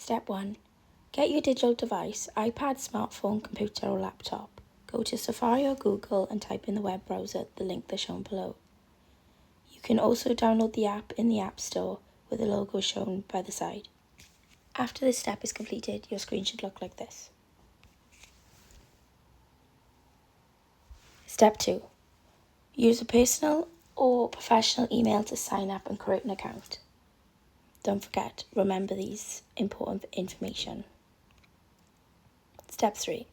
Step 1. Get your digital device, iPad, smartphone, computer or laptop. Go to Safari or Google and type in the web browser the link that's shown below. You can also download the app in the App Store with the logo shown by the side. After this step is completed, your screen should look like this. Step 2. Use a personal or professional email to sign up and create an account. Don't forget, remember these important information. Step 3.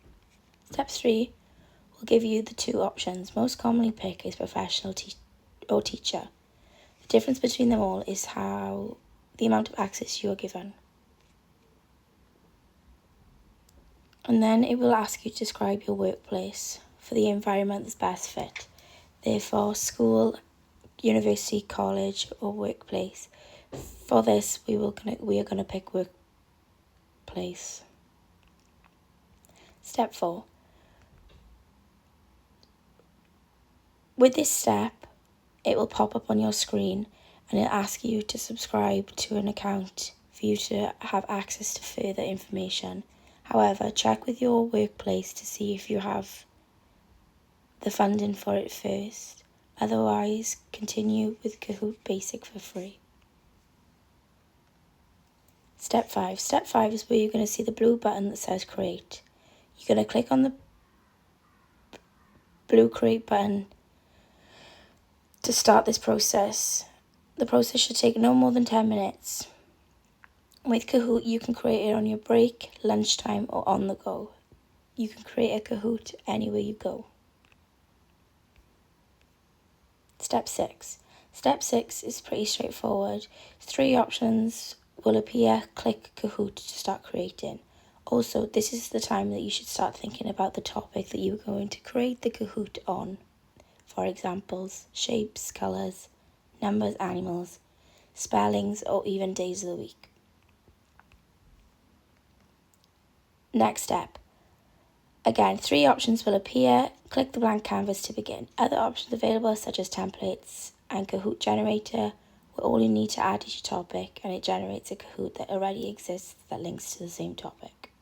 Step 3 will give you the two options. Most commonly picked is professional or teacher. The difference between them all is the amount of access you are given. And then it will ask you to describe your workplace for the environment that's best fit. Therefore, school, university, college or workplace. For this, we are going to pick workplace. Step 4. With this step, it will pop up on your screen and it'll ask you to subscribe to an account for you to have access to further information. However, check with your workplace to see if you have the funding for it first. Otherwise, continue with Kahoot Basic for free. Step 5. Step 5 is where you're going to see the blue button that says Create. You're going to click on the blue Create button to start this process. The process should take no more than 10 minutes. With Kahoot, you can create it on your break, lunchtime, or on the go. You can create a Kahoot anywhere you go. Step 6. Step 6 is pretty straightforward. 3 options will appear. Click Kahoot to start creating. Also, this is the time that you should start thinking about the topic that you're going to create the Kahoot on. For examples, shapes, colours, numbers, animals, spellings, or even days of the week. Next step. Again, 3 options will appear. Click the blank canvas to begin. Other options available such as templates and Kahoot generator, where all you need to add is your topic and it generates a Kahoot that already exists that links to the same topic.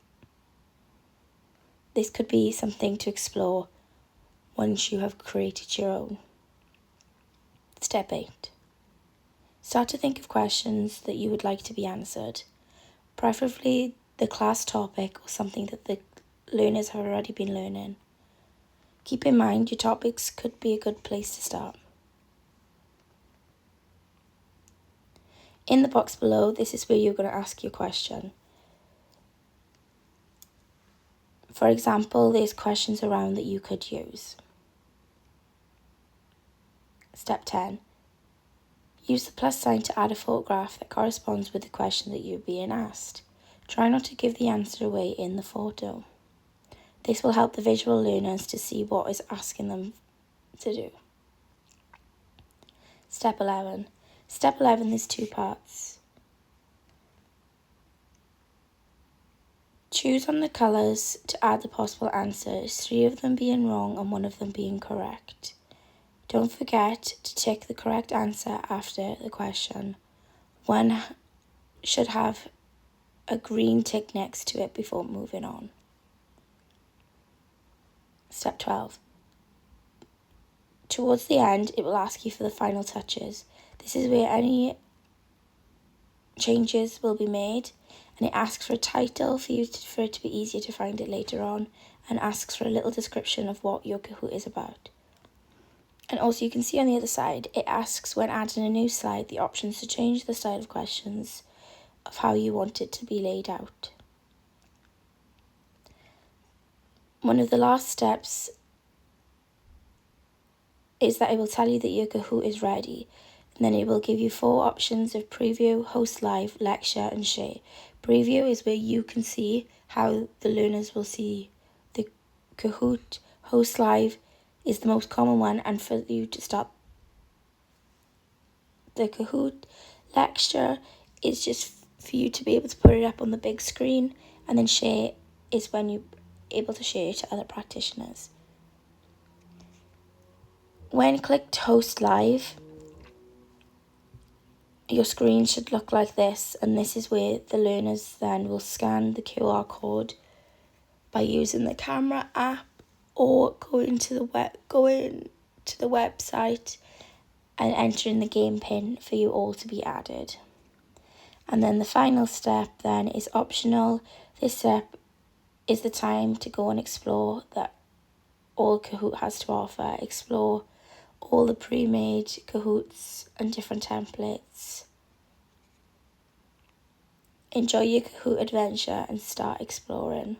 This could be something to explore once you have created your own. Step 8. Start to think of questions that you would like to be answered, preferably the class topic or something that the learners have already been learning. Keep in mind your topics could be a good place to start. In the box below, this is where you're going to ask your question. For example, there's questions around that you could use. Step 10. Use the plus sign to add a photograph that corresponds with the question that you're being asked. Try not to give the answer away in the photo. This will help the visual learners to see what is asking them to do. Step 11. Step 11 is 2 parts. Choose on the colours to add the possible answers, 3 of them being wrong and 1 of them being correct. Don't forget to tick the correct answer after the question. 1 should have a green tick next to it before moving on. Step 12. Towards the end, it will ask you for the final touches. This is where any changes will be made, and it asks for a title for it to be easier to find it later on, and asks for a little description of what your Kahoot is about. And also you can see on the other side, it asks when adding a new slide the options to change the style of questions of how you want it to be laid out. One of the last steps is that it will tell you that your Kahoot is ready, and then it will give you 4 options of preview, host live, lecture and share. Preview is where you can see how the learners will see the Kahoot. Host live is the most common one, and for you to start the Kahoot. Lecture is just for you to be able to put it up on the big screen, and then share is when you're able to share it to other practitioners. When clicked host live, your screen should look like this, and this is where the learners then will scan the QR code by using the camera app or going to the website and entering the game pin for you all to be added. And then the final step then is optional. This step is the time to go and explore that all Kahoot has to offer. Explore all the pre-made Kahoots and different templates. Enjoy your Kahoot adventure and start exploring.